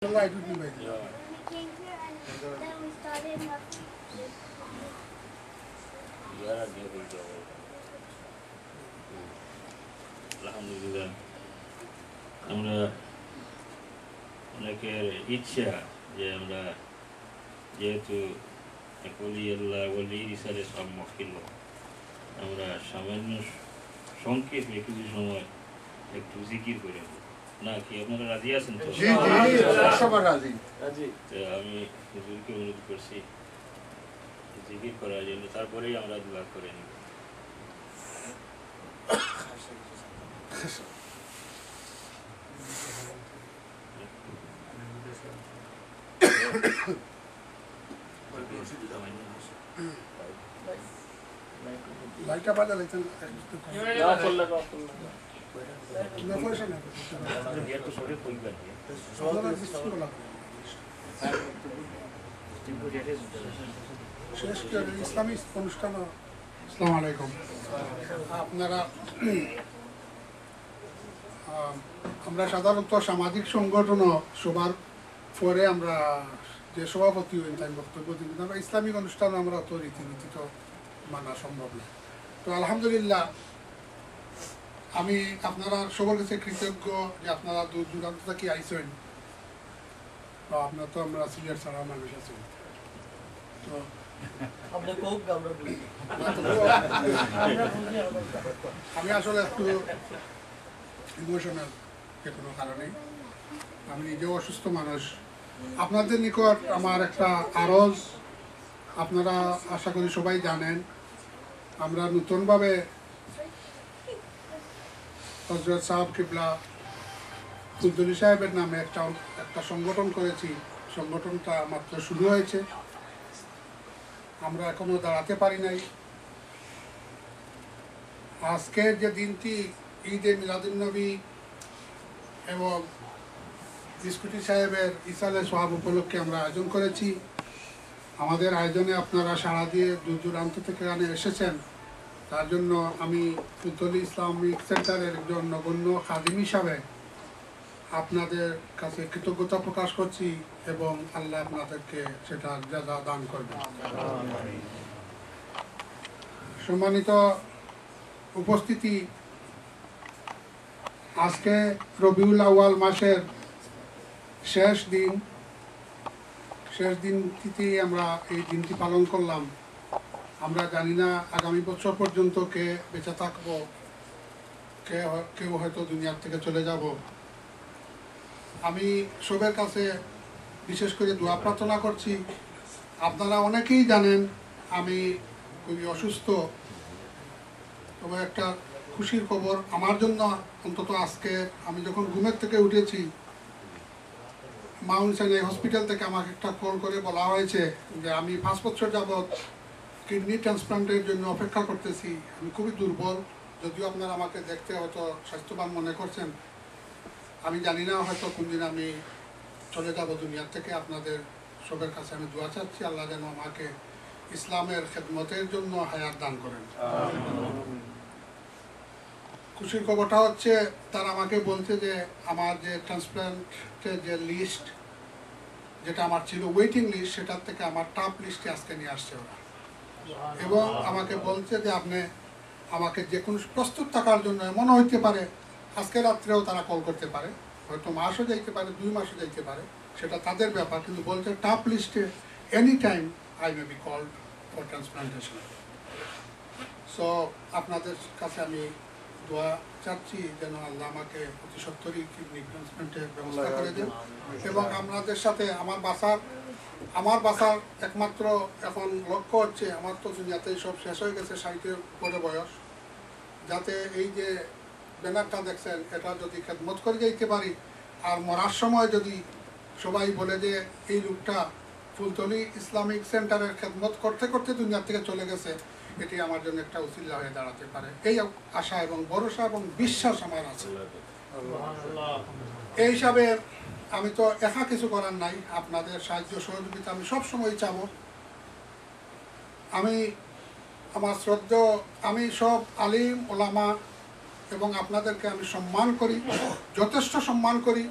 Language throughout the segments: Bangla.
I do be like Yeah. When we came here and then we started nothing. Yara gave it away. আলহামদুলিল্লাহ আমরা অনেকের ইচ্ছা যে আমরা যেহেতু ওলিয়াল্লাহ ওলির ইসারে সব মক্কিল আমরা সামান্য সংক্ষেপে কিছু সময় একটু জিকির করে নেব। না কি আপনারা রাজি আছেন তো? জি সবার রাজি তো আমি হুজুরকে অনুরোধ করছি জিকির করার জন্য, তারপরেই আমরা দোয়া করে নিব। লাইটটা বাজা লাইতেন না পয়সা না শেষ ইসলামী অনুষ্ঠান। আসসালামু আলাইকুম। আপনারা আমরা সাধারণত সামাজিক সংগঠন সবার পরে আমরা যে সভাপতি হই তাই বক্তব্য দিই, কিন্তু আমরা ইসলামিক অনুষ্ঠান আমরা অত রীতিনীতি তো মানা সম্ভব না। তো আলহামদুলিল্লাহ আমি আপনারা সবার কাছে কৃতজ্ঞ যে আপনারা দূর দূরান্ত থেকে আইসেন। তো আপনার তো আমরা সিলেট ছাড়া মানুষ আছেন, তো আমি আসলে একটু ইমোশনাল যে কোনো কারণে। আমি নিজেও অসুস্থ মানুষ। আপনাদের নিকট আমার একটা আরজ, আপনারা আশা করি সবাই জানেন আমরা নতুনভাবে হযরত সাহেব কিবলা কুদ্দুরী সাহেবের নামে একটা সংগঠন করেছি। সংগঠনটা মাত্র শুরু হয়েছে, আমরা এখনো দাঁড়াতে পারি নাই। আজকের যে দিনটি ঈদে মিলাদুন্নবী এবং বিস্কুটি সাহেবের ইসালে সোহাব উপলক্ষে আমরা আয়োজন করেছি। আমাদের আয়োজনে আপনারা সাড়া দিয়ে দূর দূরান্ত থেকে এখানে এসেছেন, তার জন্য আমি ফুলতলী ইসলামিক সেন্টারের একজন নগণ্য খাদিম হিসাবে আপনাদের কাছে কৃতজ্ঞতা প্রকাশ করছি এবং আল্লাহ আপনাদেরকে সেটা জাযা দান করবেন। সম্মানিত উপস্থিতি, আজকে রবিউল আউয়াল মাসের শেষ দিনটিতে আমরা এই দিনটি পালন করলাম। আমরা জানি না আগামী বছর পর্যন্ত কে বেঁচে থাকবো, কেউ হয়তো দুনিয়ার থেকে চলে যাব। আমি সবার কাছে বিশেষ করে দোয়া প্রার্থনা করছি। আপনারা অনেকেই জানেন আমি খুবই অসুস্থ, তবে একটা খুশির খবর আমার জন্য অন্তত আজকে আমি যখন ঘুমের থেকে উঠেছি, মাউন্ট সিনাই হসপিটাল থেকে আমাকে একটা কল করে বলা হয়েছে যে আমি 5 বছর যাবৎ কিডনি ট্রান্সপ্লান্টের জন্য অপেক্ষা করতেছি। আমি খুবই দুর্বল, যদিও আপনারা আমাকে দেখতে হয়তো স্বাস্থ্যবান মনে করছেন। আমি জানি না হয়তো কোন দিন আমি চলে যাব দুনিয়ার থেকে। আপনাদের সবার কাছে আমি দোয়া চাচ্ছি আল্লাহ যেন আমাকে ইসলামের খেদমতের জন্য হায়াত দান করেন। খুশির খবরটা হচ্ছে তারা আমাকে বলছে যে আমার যে ট্রান্সপ্লান্টের যে লিস্ট, যেটা আমার ছিল ওয়েটিং লিস্ট, সেটার থেকে আমার টপ লিস্টে আজকে নিয়ে আসছে ওরা, এবং আমাকে বলছে যে আপনি আমাকে যে কোনো প্রস্তুত থাকার জন্য এমনও হইতে পারে আজকে রাত্রেও তারা কল করতে পারে, হয়তো মাসও যাইতে পারে, 2 মাসও যাইতে পারে, সেটা তাদের ব্যাপার, কিন্তু বলছে টপ লিস্টে any time I may be called for transplantation. So আপনাদের কাছে আমি দোয়া চাচ্ছি যেন আল্লাহ আমাকে অতি সত্তরই কিডনি ট্রান্সপ্লান্টের ব্যবস্থা করে দেন, এবং আপনাদের সাথে আমার বাসার একমাত্র এখন লক্ষ্য হচ্ছে, আমার তো দুনিয়াতে সব শেষ হয়ে গেছে, 60-এর উপরে বয়স, যাতে এই যে ব্যানারটা দেখছেন এটা যদি খেদমত করে যাইতে পারি, আর মরার সময় যদি সবাই বলে যে এই লোকটা ফুলতলী ইসলামিক সেন্টারের খেদমত করতে করতে দুনিয়া থেকে চলে গেছে, এটি আমার জন্য একটা উসিলা হয়ে দাঁড়াতে পারে। এই আশা এবং ভরসা এবং বিশ্বাস আমার আছে। এই হিসাবে আমি তো একা কিছু করার নাই, আপনাদের সাহায্য সহযোগিতা আমি সবসময় চাবো। আমি আমার শ্রদ্ধেয় আমি সব আলিম ওলামা এবং আপনাদেরকে আমি সম্মান করি, যথেষ্ট সম্মান করি,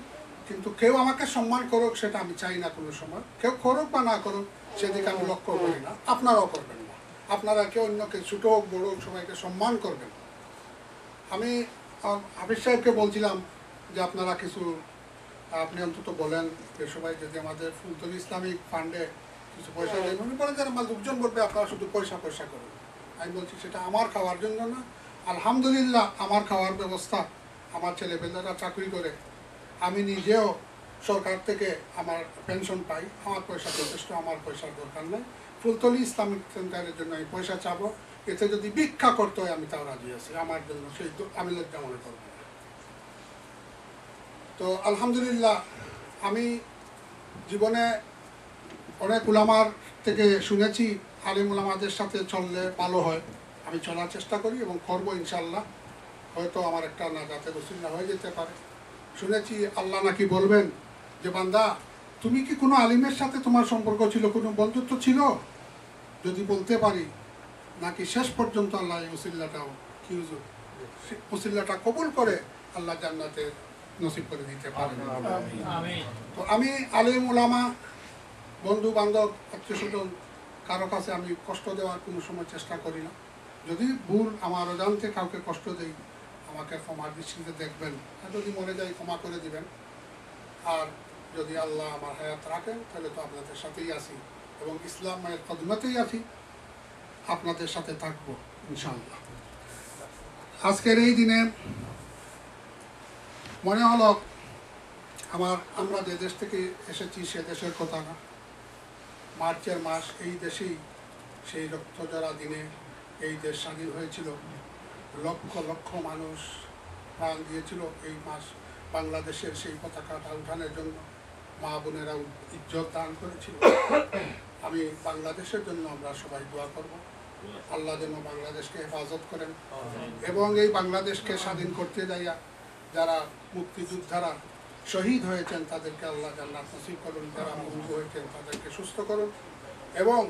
কিন্তু কেউ আমাকে সম্মান করুক সেটা আমি চাই না কোনো সময়। কেউ করুক বা না করুক সেদিকে আমি লক্ষ্য করি না, আপনারাও করবেন না। আপনারা কেউ অন্যকে ছোট হোক বড় হোক সবাইকে সম্মান করবেন। আমি হাফিজ সাহেবকে বলছিলাম যে আপনারা কিছু আপনি অন্তত বলেন যে সবাই যদি আমাদের ফুলতলি ইসলামিক ফান্ডে কিছু পয়সা দেয়, মনে করেন যারা আমার লোকজন বলবে আপনারা শুধু পয়সা পয়সা করুন। আমি বলছি সেটা আমার খাওয়ার জন্য না। আলহামদুলিল্লাহ আমার খাওয়ার ব্যবস্থা, আমার ছেলেপেলেরা চাকরি করে, আমি নিজেও সরকার থেকে আমার পেনশন পাই, আমার পয়সা যথেষ্ট, আমার পয়সার দরকার নেই। ফুলতলি ইসলামিক সেন্টারের জন্য আমি পয়সা চাবো, এতে যদি ভিক্ষা করতে হয় আমি তাও রাজি আছি, আমার জন্য সেই আমি লজ্জা মনে করবো না। তো আলহামদুলিল্লাহ আমি জীবনে অনেক উলামার থেকে শুনেছি আলিম উলামাদের সাথে চললে ভালো হয়। আমি চলার চেষ্টা করি এবং করবো ইনশাল্লাহ। হয়তো আমার একটা নাজাতের ওসিলা হয়ে যেতে পারে। শুনেছি আল্লাহ নাকি বলবেন যে বান্দা তুমি কি কোনো আলিমের সাথে তোমার সম্পর্ক ছিল, কোনো বন্ধুত্ব ছিল? যদি বলতে পারি নাকি শেষ পর্যন্ত আল্লাহ এই ওসিলাটাও কি হুজুর ওসিলাটা কবুল করে আল্লাহ জান্নাতে নসিব করে দিতে পারেন। তো আমি আলিম উলামা বন্ধু বান্ধব আত্মীয় স্বজন কারো কাছে আমি কষ্ট দেওয়ার কোনো সময় চেষ্টা করি না। যদি ভুল আমার অজান্তে কাউকে কষ্ট দেই আমাকে ক্ষমার দৃষ্টিতে দেখবেন, আর যদি মরে যাই ক্ষমা করে দিবেন। আর যদি আল্লাহ আমার হায়াত রাখেন তাহলে তো আপনাদের সাথেই আছি এবং ইসলাম মায়ের কদমতেই আছি, আপনাদের সাথে থাকবো ইনশাআল্লাহ। আজকের এই দিনে মনে হলো আমরা যে দেশ থেকে এসেছি সে দেশের কথা না, মার্চের মাস, এই দেশেই সেই রক্তজরা দিনে এই দেশ স্বাধীন হয়েছিল। লক্ষ লক্ষ মানুষ প্রাণ দিয়েছিল এই মাস বাংলাদেশের সেই পতাকাটা উঠানোর জন্য। মা বোনেরা ইজ্জত দান করেছিল। আমি বাংলাদেশের জন্য আমরা সবাই দোয়া করব, আল্লাহ যেন বাংলাদেশকে হেফাজত করেন এবং এই বাংলাদেশকে স্বাধীন করতে যাইয়া যারা মুক্তিযোদ্ধারা শহীদ হয়েছেন তাদেরকে আল্লাহ জান্নাত নসিব করুন, যারা পঙ্গু হয়েছেন তাদেরকে সুস্থ করুন এবং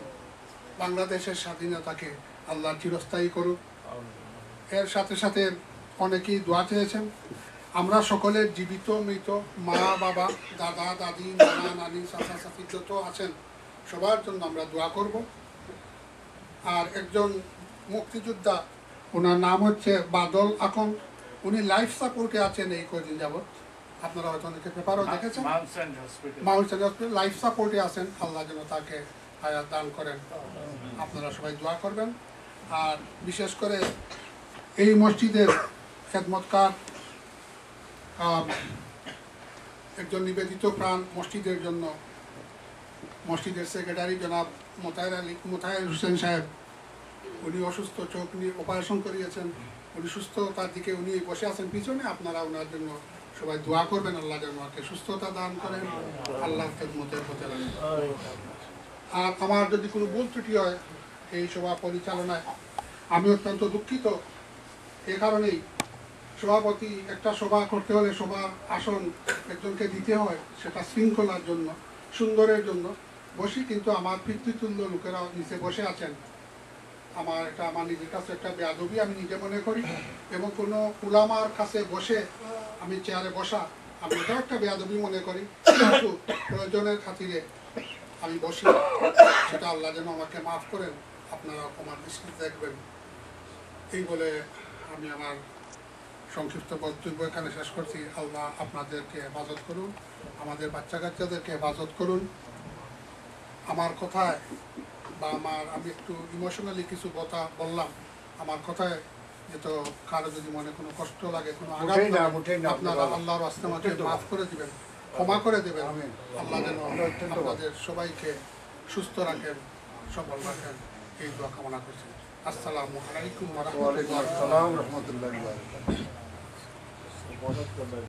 বাংলাদেশের স্বাধীনতাকে আল্লাহ চিরস্থায়ী করুন। এর সাথে সাথে অনেকেই দোয়া চেয়েছেন। আমরা সকলের জীবিত মৃত মা বাবা দাদা দাদি নানা নানি চাচা চাচি যত আছেন সবার জন্য আমরা দোয়া করব। আর একজন মুক্তিযোদ্ধা, ওনার নাম হচ্ছে বাদল আকন, উনি লাইফ সাপোর্টে আছেন এই কদিন যাবৎ। আপনারা হয়তো অনেকে পেপারও দেখেছেন, মাউন্ট সেন্ট হসপিটাল লাইফ সাপোর্টে আছেন। আল্লাহ যেন তাকে হায়াত দান করেন, আপনারা সবাই দোয়া করবেন। আর বিশেষ করে এই মসজিদের খেদমতকার একজন নিবেদিত প্রাণ মসজিদের জন্য মসজিদের সেক্রেটারি জনাব মোতায়ের হোসেন সাহেব, উনি অসুস্থ, চোখ নিয়ে অপারেশন করিয়েছেন, উনি সুস্থতার দিকে উনি বসে আছেন পিছনে। আপনারা ওনার জন্য সবাই দোয়া করবেন, আল্লাহ যেন ওকে সুস্থতা দান করেন, আল্লাহ খেদমতের পথে রাখেন। আর আমার যদি কোনো ভুল ত্রুটি হয় এই সভা পরিচালনায় আমি অত্যন্ত দুঃখিত। এ কারণেই সভাপতি একটা সভা করতে হলে সভা আসন একজনকে দিতে হয়, সেটা শৃঙ্খলার জন্য, সুন্দরের জন্য বসি, কিন্তু আমার পিতৃতুল্য লোকেরা নিচে বসে আছেন। আমার নিজের কাছে একটা বেয়াদবি আমি নিজে মনে করি এবং কোনো উলামার কাছে বসে আমি চেয়ারে বসা আমি এটাও একটা বেয়াদবি মনে করি, কিন্তু প্রয়োজনের খাতিরে আমি বসি। সেটা আল্লাহ যেন আমাকে মাফ করেন, আপনারা ক্ষমার দৃষ্টিতে দেখবেন। এই বলে আমি আমার সংক্ষিপ্ত বক্তব্য এখানে শেষ করছি। আল্লাহ আপনাদেরকে হেফাজত করুন, আমাদের বাচ্চা কাচ্চাদেরকে হেফাজত করুন। আমার কথায় বা আমি একটু ইমোশনালি কিছু কথা বললাম, আমার কথায় যেহেতু কারো যদি মনে কোনো কষ্ট লাগে, কোনো আঘাত লাগে, আপনারা আল্লাহর রাস্তায় আমাকে মাফ করে দিবেন, ক্ষমা করে দেবেন। আল্লাহ যেন আপনাদের সবাইকে সুস্থ রাখেন, সবল রাখেন, এই দোয়া কামনা করছি। আসসালামু আলাইকুম ওয়া রাহমাতুল্লাহি ওয়া বারাকাতুহু।